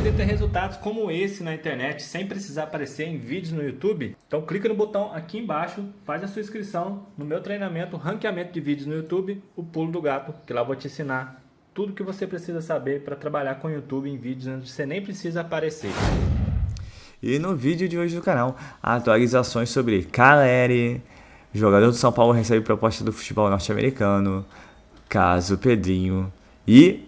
poder ter resultados como esse na internet sem precisar aparecer em vídeos no YouTube, então clica no botão aqui embaixo, faz a sua inscrição no meu treinamento Ranqueamento de Vídeos no YouTube, o Pulo do Gato, que lá eu vou te ensinar tudo que você precisa saber para trabalhar com o YouTube em vídeos onde você nem precisa aparecer. E no vídeo de hoje do canal, atualizações sobre Caleri, jogador do São Paulo recebe proposta do futebol norte-americano, caso Pedrinho e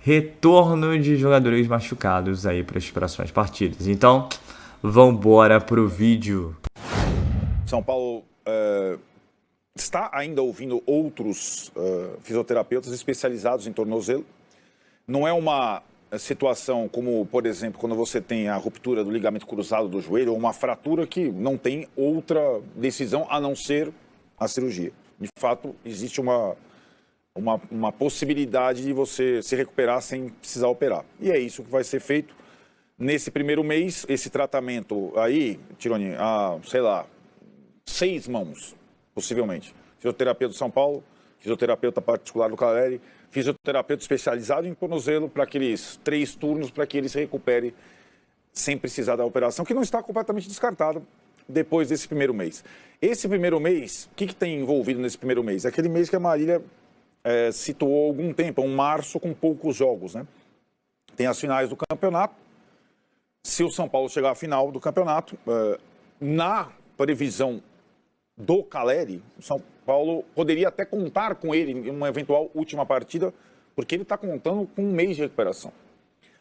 retorno de jogadores machucados aí para as próximas partidas. Então, vambora pro vídeo. São Paulo está ainda ouvindo outros fisioterapeutas especializados em tornozelo. Não é uma situação como, por exemplo, quando você tem a ruptura do ligamento cruzado do joelho ou uma fratura que não tem outra decisão a não ser a cirurgia. De fato, existe uma possibilidade de você se recuperar sem precisar operar. E é isso que vai ser feito nesse primeiro mês. Esse tratamento aí, Tironi, 6 mãos, possivelmente. Fisioterapeuta do São Paulo, fisioterapeuta particular do Caleri, fisioterapeuta especializado em tornozelo para aqueles 3 turnos para que ele se recupere sem precisar da operação, que não está completamente descartada depois desse primeiro mês. Esse primeiro mês, o que tem envolvido nesse primeiro mês? É aquele mês que a Marília situou há algum tempo, um março com poucos jogos, né? Tem as finais do campeonato. Se o São Paulo chegar à final do campeonato, na previsão do Caleri, o São Paulo poderia até contar com ele em uma eventual última partida, porque ele está contando com um mês de recuperação.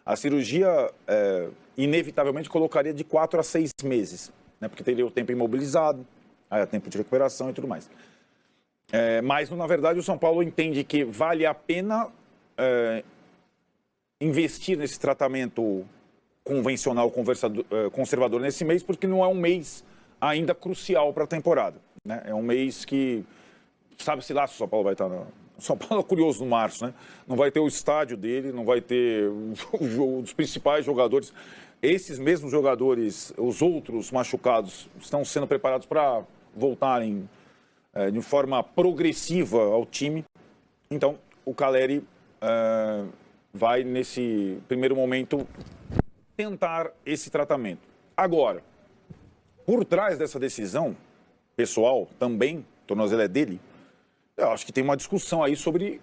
A cirurgia, inevitavelmente, colocaria de 4 a 6 meses, né? Porque teria o tempo imobilizado, aí tempo de recuperação e tudo mais. Mas, na verdade, o São Paulo entende que vale a pena investir nesse tratamento convencional, conservador nesse mês, porque não é um mês ainda crucial para a temporada, né? É um mês que, sabe-se lá se o São Paulo vai estar... O São Paulo é curioso no março, né? Não vai ter o estádio dele, não vai ter os principais jogadores. Esses mesmos jogadores, os outros machucados, estão sendo preparados para voltarem de forma progressiva ao time. Então, o Caleri vai, nesse primeiro momento, tentar esse tratamento. Agora, por trás dessa decisão pessoal, também, o tornozelo é dele, eu acho que tem uma discussão aí sobre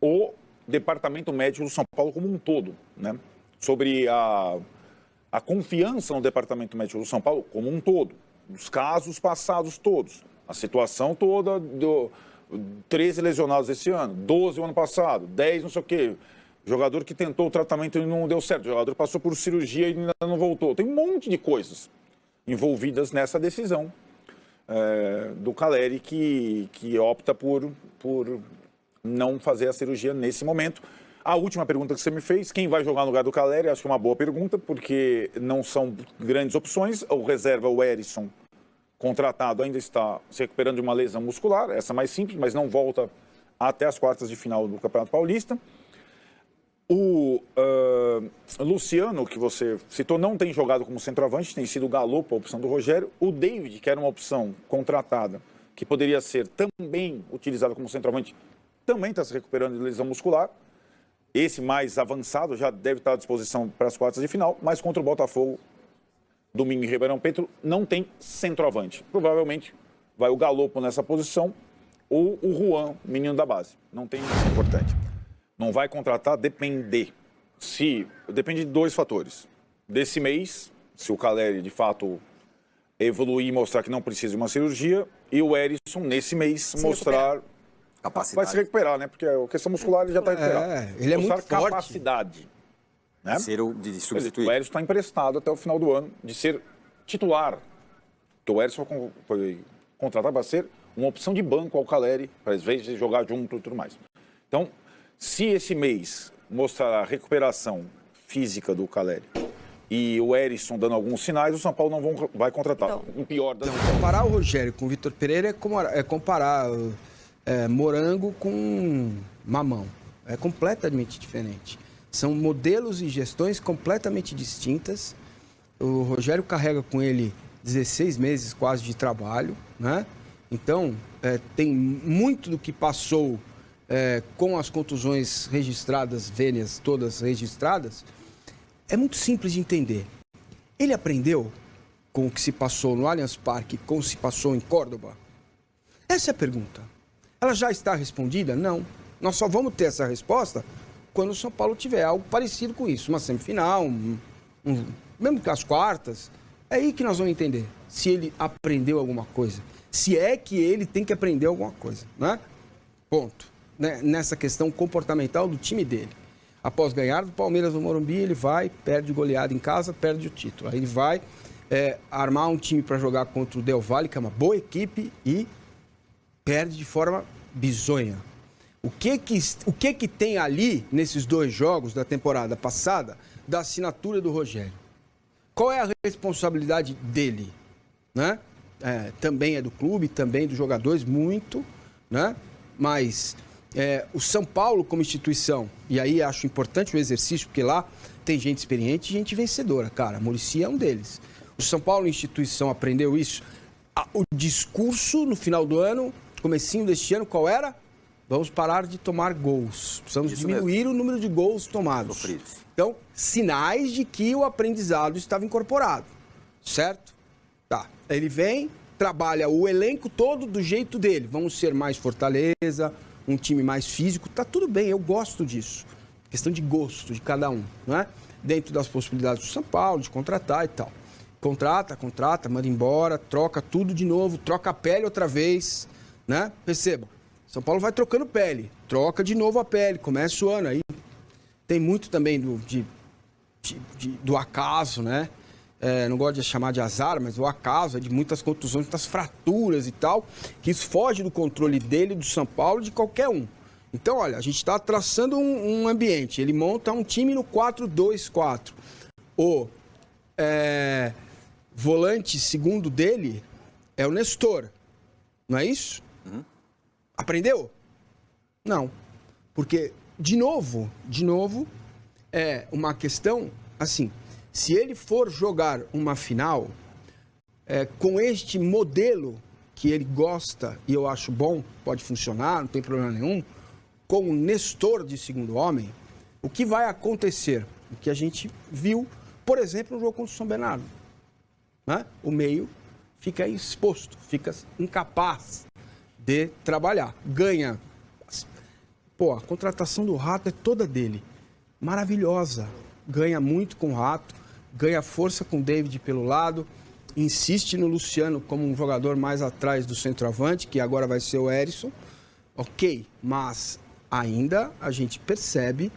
o departamento médico do São Paulo como um todo, né? Sobre a confiança no departamento médico do São Paulo como um todo, os casos passados todos, a situação toda, 13 lesionados esse ano, 12 o ano passado, 10 não sei o quê, jogador que tentou o tratamento e não deu certo, jogador passou por cirurgia e ainda não voltou, tem um monte de coisas envolvidas nessa decisão do Caleri que opta por não fazer a cirurgia nesse momento. A última pergunta que você me fez, quem vai jogar no lugar do Caleri, acho que é uma boa pergunta, porque não são grandes opções. O reserva, o Erisson, contratado, ainda está se recuperando de uma lesão muscular, essa mais simples, mas não volta até as quartas de final do Campeonato Paulista. O Luciano, que você citou, não tem jogado como centroavante, tem sido o Galopo, a opção do Rogério. O David, que era uma opção contratada, que poderia ser também utilizado como centroavante, também está se recuperando de lesão muscular. Esse mais avançado já deve estar à disposição para as quartas de final, mas contra o Botafogo, domingo em Ribeirão Preto, não tem centroavante. Provavelmente vai o Galopo nessa posição ou o Juan, menino da base. Não tem importante. Não vai contratar, depende de 2 fatores. Desse mês, se o Caleri de fato evoluir e mostrar que não precisa de uma cirurgia, e o Erisson, nesse mês, mostrar capacidade. Vai se recuperar, né? Porque a questão muscular ele já está recuperado. Ele é muito forte. Capacidade. Né? De substituir. O Erisson está emprestado até o final do ano de ser titular. Porque o Erisson foi contratado para ser uma opção de banco ao Caleri, para às vezes jogar junto e tudo mais. Então, se esse mês mostrar a recuperação física do Caleri e o Erisson dando alguns sinais, o São Paulo não vai contratar. Então, O pior das Comparar o Rogério com o Vitor Pereira é comparar morango com mamão. É completamente diferente. São modelos e gestões completamente distintas. O Rogério carrega com ele 16 meses quase de trabalho, né? Então, tem muito do que passou com as contusões registradas, vênias todas registradas, é muito simples de entender. Ele aprendeu com o que se passou no Allianz Parque, com o que se passou em Córdoba? Essa é a pergunta. Ela já está respondida? Não. Nós só vamos ter essa resposta quando o São Paulo tiver algo parecido com isso. Uma semifinal, mesmo que as quartas. É aí que nós vamos entender se ele aprendeu alguma coisa. Se é que ele tem que aprender alguma coisa, né? Ponto. Nessa questão comportamental do time dele. Após ganhar do Palmeiras no Morumbi, ele vai, perde goleada em casa, perde o título. Aí ele vai armar um time para jogar contra o Del Valle, que é uma boa equipe, e perde de forma bizonha. O que tem ali, nesses 2 jogos da temporada passada, da assinatura do Rogério? Qual é a responsabilidade dele? Né? Também é do clube, também dos jogadores, muito, né? Mas o São Paulo como instituição, e aí acho importante o exercício, porque lá tem gente experiente e gente vencedora, cara. Muricy é um deles. O São Paulo instituição aprendeu isso. O discurso no final do ano, comecinho deste ano, qual era? Vamos parar de tomar gols. Precisamos diminuir o número de gols tomados. Sofridos. Então, sinais de que o aprendizado estava incorporado, certo? Tá. Ele vem, trabalha o elenco todo do jeito dele. Vamos ser mais fortaleza, um time mais físico. Tá tudo bem, eu gosto disso. Questão de gosto de cada um, não é? Dentro das possibilidades do São Paulo, de contratar e tal. Contrata, manda embora, troca tudo de novo, troca a pele outra vez, né? Perceba, São Paulo vai trocando pele, troca de novo a pele, começa o ano aí. Tem muito também do acaso, né? Não gosto de chamar de azar, mas o acaso é de muitas contusões, muitas fraturas e tal, que isso foge do controle dele, do São Paulo, de qualquer um. Então, olha, a gente está traçando um ambiente, ele monta um time no 4-2-4. O volante segundo dele é o Nestor, não é isso? Aprendeu? Não, porque, de novo, é uma questão, assim, se ele for jogar uma final com este modelo que ele gosta, e eu acho bom, pode funcionar, não tem problema nenhum, com o Nestor de segundo homem, o que vai acontecer? O que a gente viu, por exemplo, no jogo contra o São Bernardo. Né? O meio fica exposto, fica incapaz de trabalhar. Ganha. Pô, a contratação do Rato é toda dele. Maravilhosa. Ganha muito com o Rato, ganha força com o David pelo lado, insiste no Luciano como um jogador mais atrás do centroavante, que agora vai ser o Erisson. Ok, mas ainda a gente percebe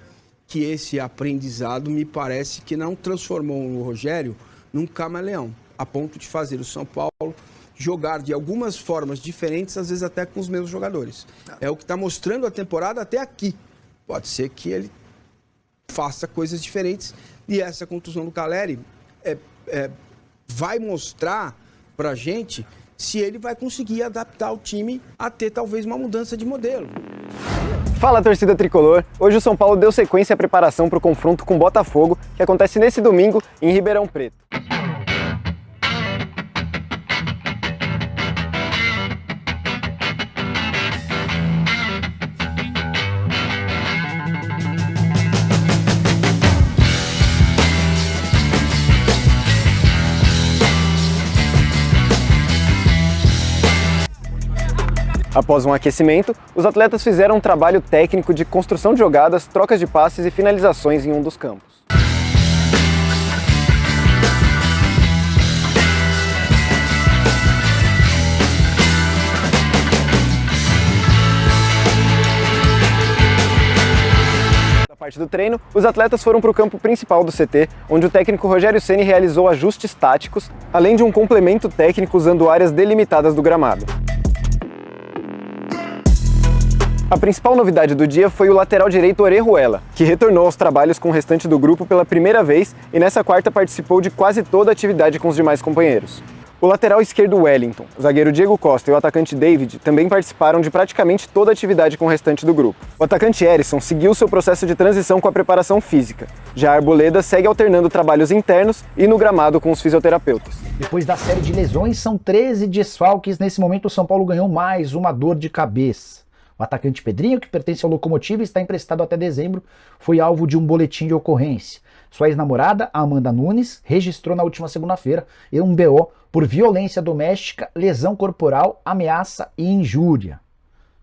que esse aprendizado me parece que não transformou o Rogério num camaleão, a ponto de fazer o São Paulo jogar de algumas formas diferentes, às vezes até com os mesmos jogadores. É o que está mostrando a temporada até aqui. Pode ser que ele faça coisas diferentes e essa contusão do Caleri vai mostrar pra gente se ele vai conseguir adaptar o time a ter talvez uma mudança de modelo. Fala, torcida tricolor! Hoje o São Paulo deu sequência à preparação para o confronto com o Botafogo, que acontece nesse domingo em Ribeirão Preto. Após um aquecimento, os atletas fizeram um trabalho técnico de construção de jogadas, trocas de passes e finalizações em um dos campos. Na parte do treino, os atletas foram para o campo principal do CT, onde o técnico Rogério Ceni realizou ajustes táticos, além de um complemento técnico usando áreas delimitadas do gramado. A principal novidade do dia foi o lateral direito Orejuela, que retornou aos trabalhos com o restante do grupo pela primeira vez e nessa quarta participou de quase toda a atividade com os demais companheiros. O lateral esquerdo Wellington, o zagueiro Diego Costa e o atacante David também participaram de praticamente toda a atividade com o restante do grupo. O atacante Erisson seguiu seu processo de transição com a preparação física. Já a Arboleda segue alternando trabalhos internos e no gramado com os fisioterapeutas. Depois da série de lesões, são 13 desfalques. Nesse momento, o São Paulo ganhou mais uma dor de cabeça. O atacante Pedrinho, que pertence ao Locomotiva e está emprestado até dezembro, foi alvo de um boletim de ocorrência. Sua ex-namorada, Amanda Nunes, registrou na última segunda-feira um BO por violência doméstica, lesão corporal, ameaça e injúria.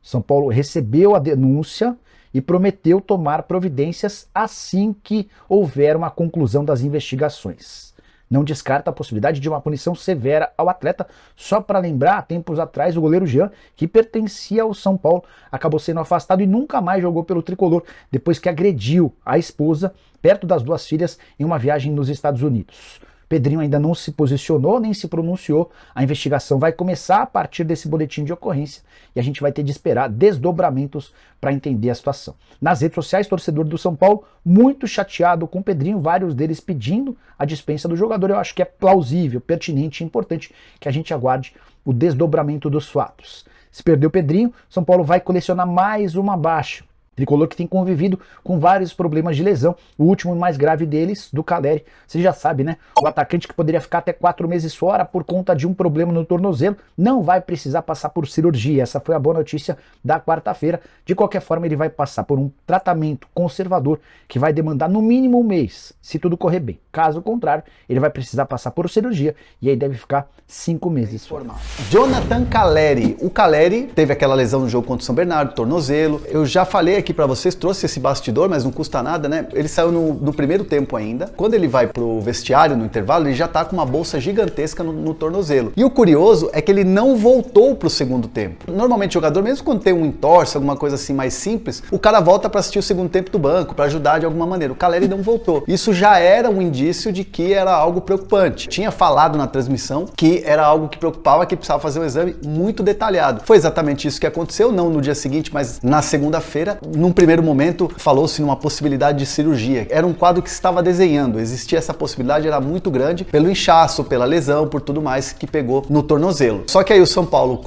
São Paulo recebeu a denúncia e prometeu tomar providências assim que houver uma conclusão das investigações. Não descarta a possibilidade de uma punição severa ao atleta. Só para lembrar, há tempos atrás, o goleiro Jean, que pertencia ao São Paulo, acabou sendo afastado e nunca mais jogou pelo tricolor, depois que agrediu a esposa perto das duas filhas em uma viagem nos Estados Unidos. Pedrinho ainda não se posicionou nem se pronunciou. A investigação vai começar a partir desse boletim de ocorrência e a gente vai ter de esperar desdobramentos para entender a situação. Nas redes sociais, torcedor do São Paulo muito chateado com o Pedrinho, vários deles pedindo a dispensa do jogador. Eu acho que é plausível, pertinente e importante que a gente aguarde o desdobramento dos fatos. Se perder o Pedrinho, São Paulo vai colecionar mais uma baixa. Tricolor que tem convivido com vários problemas de lesão, o último e mais grave deles, do Calleri. Você já sabe, né? O atacante que poderia ficar até 4 meses fora por conta de um problema no tornozelo, não vai precisar passar por cirurgia. Essa foi a boa notícia da quarta-feira. De qualquer forma, ele vai passar por um tratamento conservador que vai demandar no mínimo um mês, se tudo correr bem. Caso contrário, ele vai precisar passar por cirurgia e aí deve ficar 5 meses fora. Jonathan Calleri. O Calleri teve aquela lesão no jogo contra o São Bernardo, tornozelo. Eu já falei aqui pra vocês, trouxe esse bastidor, mas não custa nada, né? Ele saiu no primeiro tempo ainda. Quando ele vai pro vestiário, no intervalo, ele já tá com uma bolsa gigantesca no tornozelo. E o curioso é que ele não voltou pro segundo tempo. Normalmente o jogador, mesmo quando tem um entorse, alguma coisa assim mais simples, o cara volta pra assistir o segundo tempo do banco, pra ajudar de alguma maneira. O Calleri não voltou. Isso já era um indício de que era algo preocupante. Tinha falado na transmissão que era algo que preocupava, que precisava fazer um exame muito detalhado. Foi exatamente isso que aconteceu, não no dia seguinte, mas na segunda-feira. Num primeiro momento, falou-se numa possibilidade de cirurgia. Era um quadro que se estava desenhando. Existia essa possibilidade, era muito grande, pelo inchaço, pela lesão, por tudo mais que pegou no tornozelo. Só que aí o São Paulo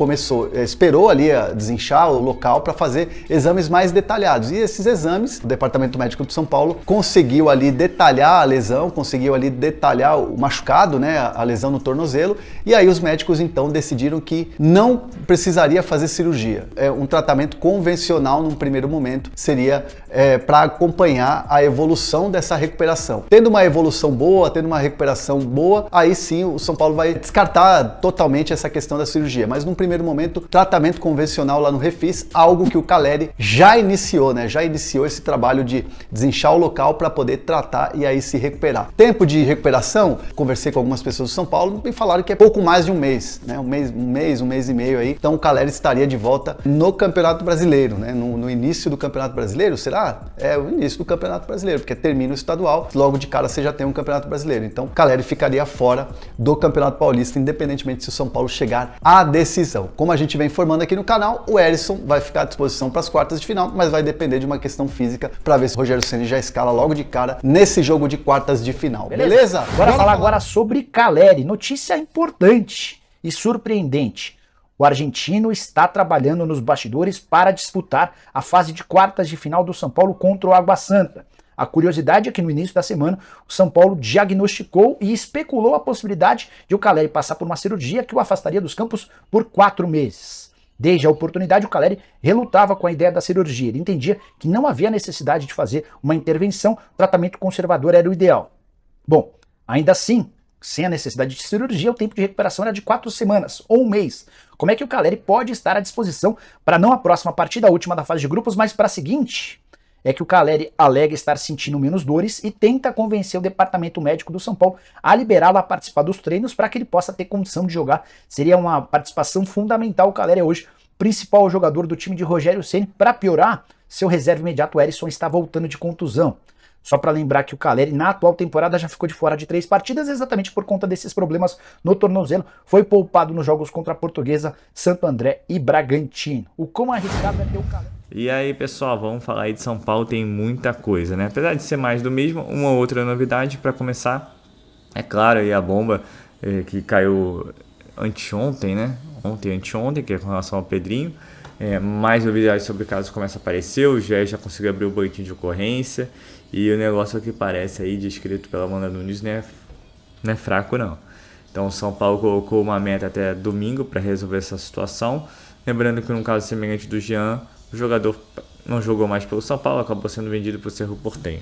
esperou ali a desinchar o local para fazer exames mais detalhados. E esses exames, o Departamento Médico do São Paulo conseguiu ali detalhar a lesão, conseguiu ali detalhar o machucado, né, a lesão no tornozelo. E aí os médicos então decidiram que não precisaria fazer cirurgia. Um tratamento convencional num primeiro momento seria para acompanhar a evolução dessa recuperação. Tendo uma evolução boa, tendo uma recuperação boa, aí sim o São Paulo vai descartar totalmente essa questão da cirurgia. Mas num primeiro momento, tratamento convencional lá no Refis, algo que o Calleri já iniciou, né? Já iniciou esse trabalho de desinchar o local para poder tratar e aí se recuperar. Tempo de recuperação, conversei com algumas pessoas do São Paulo e falaram que é pouco mais de um mês, né? Um mês e meio aí. Então o Calleri estaria de volta no Campeonato Brasileiro, né? No início do Campeonato Brasileiro, será? É o início do Campeonato Brasileiro, porque termina o estadual, logo de cara você já tem um Campeonato Brasileiro. Então, Calleri ficaria fora do Campeonato Paulista, independentemente se o São Paulo chegar à decisão. Como a gente vem informando aqui no canal, o Erisson vai ficar à disposição para as quartas de final, mas vai depender de uma questão física para ver se o Rogério Ceni já escala logo de cara nesse jogo de quartas de final. Beleza? Bora falar agora sobre Calleri. Notícia importante e surpreendente. O argentino está trabalhando nos bastidores para disputar a fase de quartas de final do São Paulo contra o Água Santa. A curiosidade é que no início da semana o São Paulo diagnosticou e especulou a possibilidade de o Calleri passar por uma cirurgia que o afastaria dos campos por 4 meses. Desde a oportunidade, o Calleri relutava com a ideia da cirurgia. Ele entendia que não havia necessidade de fazer uma intervenção, o tratamento conservador era o ideal. Bom, ainda assim, sem a necessidade de cirurgia, o tempo de recuperação era de 4 semanas ou um mês. Como é que o Calleri pode estar à disposição para não a próxima partida, a última da fase de grupos, mas para a seguinte? É que o Calleri alega estar sentindo menos dores e tenta convencer o departamento médico do São Paulo a liberá-lo a participar dos treinos para que ele possa ter condição de jogar. Seria uma participação fundamental. O Calleri é hoje principal jogador do time de Rogério Ceni. Para piorar, seu reserva imediato, Erisson, está voltando de contusão. Só para lembrar que o Calleri, na atual temporada, já ficou de fora de 3 partidas, exatamente por conta desses problemas no tornozelo. Foi poupado nos jogos contra a Portuguesa, Santo André e Bragantino. O quão arriscado é ter o Calleri. E aí, pessoal, vamos falar aí de São Paulo, tem muita coisa, né? Apesar de ser mais do mesmo, uma outra novidade para começar, é claro, aí a bomba que caiu anteontem, né? Anteontem, que é com relação ao Pedrinho. Mais novidades sobre o caso começa a aparecer, o GE já conseguiu abrir o boletim de ocorrência e o negócio que parece aí, descrito pela Amanda Nunes, não é fraco não. Então o São Paulo colocou uma meta até domingo para resolver essa situação. Lembrando que no caso semelhante do Jean, o jogador não jogou mais pelo São Paulo, acabou sendo vendido para o Cerro Porteño.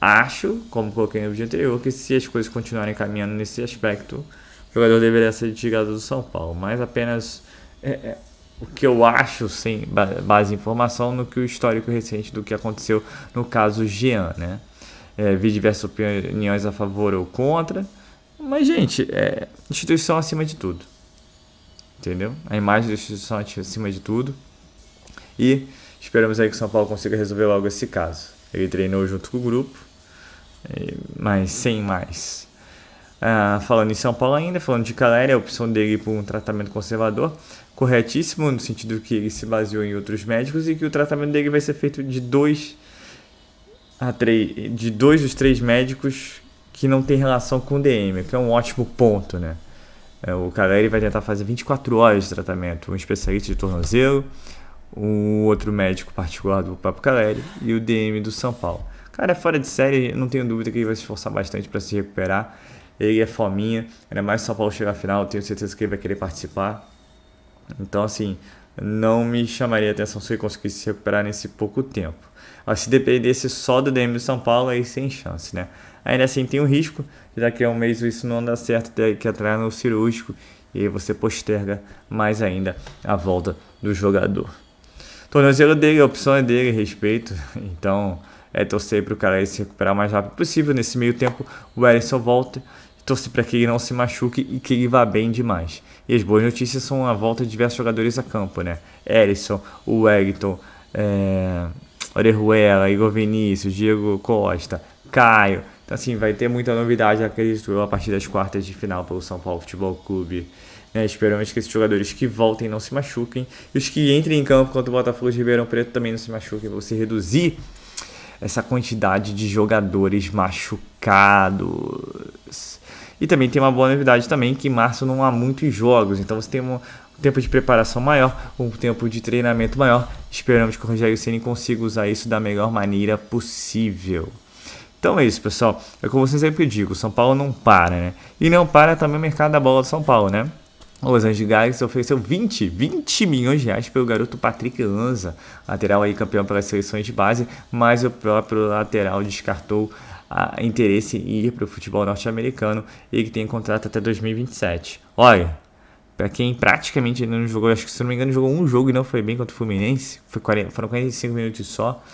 Acho, como coloquei no vídeo anterior, que se as coisas continuarem caminhando nesse aspecto, o jogador deveria ser tirado do São Paulo, mas apenas o que eu acho, sem base em informação, no que o histórico recente do que aconteceu no caso Jean, né? Vi diversas opiniões a favor ou contra, mas, gente, instituição acima de tudo, entendeu? A imagem da instituição acima de tudo, e esperamos aí que o São Paulo consiga resolver logo esse caso. Ele treinou junto com o grupo, mas sem mais. Falando em São Paulo ainda, falando de Caleri, a opção dele por um tratamento conservador, corretíssimo, no sentido que ele se baseou em outros médicos e que o tratamento dele vai ser feito de dois dos três médicos que não tem relação com o DM, que é um ótimo ponto, né? O Caleri vai tentar fazer 24 horas de tratamento, um especialista de tornozelo, um outro médico particular do próprio Caleri e o DM do São Paulo. Cara, é fora de série, não tenho dúvida que ele vai se esforçar bastante para se recuperar. Ele é fominha, ainda mais se o São Paulo chegar à final, tenho certeza que ele vai querer participar. Então, assim, não me chamaria a atenção se ele conseguisse se recuperar nesse pouco tempo. Se dependesse só do DM do São Paulo, aí sem chance, né? Ainda assim, tem um risco, já que um mês isso não dá certo, tem que entrar no cirúrgico e aí você posterga mais ainda a volta do jogador. Tornozelo dele, a opção é dele, respeito. Então, torcer para o cara se recuperar o mais rápido possível. Nesse meio tempo, o Erisson volta. Torcer para que ele não se machuque e que ele vá bem demais. E as boas notícias são a volta de diversos jogadores a campo, né? Erisson, o Wellington, Orejuela, Igor Vinícius, Diego Costa, Caio. Então, assim, vai ter muita novidade, acredito eu, a partir das quartas de final pelo São Paulo Futebol Clube. Esperamos que esses jogadores que voltem não se machuquem. E os que entrem em campo contra o Botafogo de Ribeirão Preto também não se machuquem. Pra você reduzir essa quantidade de jogadores machucados. E também tem uma boa novidade também, que em março não há muitos jogos. Então você tem um tempo de preparação maior, um tempo de treinamento maior. Esperamos que o Rogério Ceni consiga usar isso da melhor maneira possível. Então é isso, pessoal. É como eu sempre digo, o São Paulo não para, né? E não para também o mercado da bola do São Paulo, né? O Los Angeles Galaxy ofereceu 20 milhões de reais pelo garoto Patrick Lanza, lateral aí campeão pelas seleções de base, mas o próprio lateral descartou interesse em ir para o futebol norte-americano e que tem contrato até 2027. Olha, para quem praticamente ainda não jogou, acho que se não me engano jogou um jogo e não foi bem contra o Fluminense, foram 45 minutos só.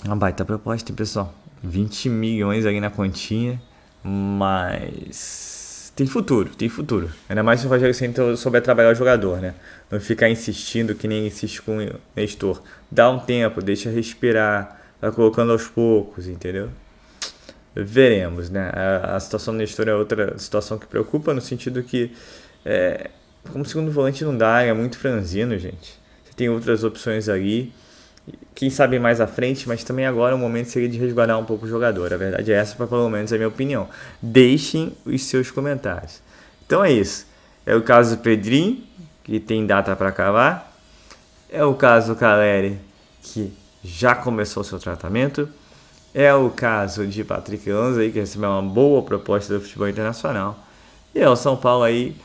Uma baita proposta, hein, pessoal? 20 milhões aí na continha, mas tem futuro. Ainda mais se o Rogério Ceni souber trabalhar o jogador, né? Não ficar insistindo que nem insiste com o Nestor. Dá um tempo, deixa respirar, vai colocando aos poucos, entendeu? Veremos, né? A situação do Nestor é outra situação que preocupa, no sentido que, como segundo volante não dá, é muito franzino, gente. Você tem outras opções ali. Quem sabe mais à frente, mas também agora o momento seria de resguardar um pouco o jogador. A verdade é essa, pelo menos é a minha opinião. Deixem os seus comentários. Então é isso. É o caso do Pedrinho, que tem data para acabar. É o caso do Caleri, que já começou seu tratamento. É o caso de Patrick Lanza, que recebeu uma boa proposta do futebol internacional. E é o São Paulo aí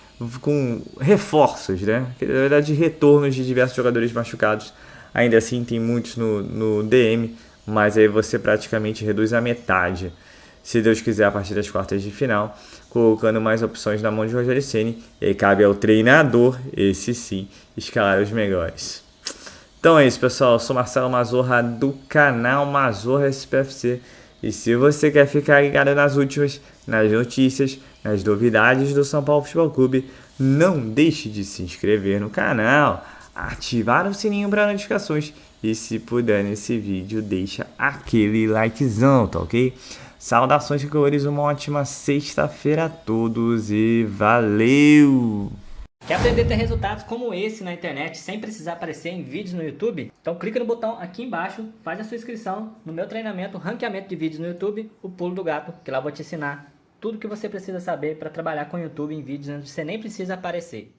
com reforços, né? Na verdade, retornos de diversos jogadores machucados. Ainda assim, tem muitos no DM, mas aí você praticamente reduz a metade, se Deus quiser, a partir das quartas de final, colocando mais opções na mão de Rogério Ceni, e aí cabe ao treinador, esse sim, escalar os melhores. Então é isso, pessoal. Eu sou Marcelo Mazorra, do canal Mazorra SPFC, e se você quer ficar ligado nas últimas, nas notícias, nas novidades do São Paulo Futebol Clube, não deixe de se inscrever no canal, ativar o sininho para notificações e, se puder, nesse vídeo deixa aquele likezão, tá ok? Saudações e colores, uma ótima sexta-feira a todos e valeu! Quer aprender a ter resultados como esse na internet sem precisar aparecer em vídeos no YouTube? Então clica no botão aqui embaixo, faz a sua inscrição no meu treinamento Ranqueamento de Vídeos no YouTube, o Pulo do Gato, que lá eu vou te ensinar tudo que você precisa saber para trabalhar com o YouTube em vídeos onde você nem precisa aparecer.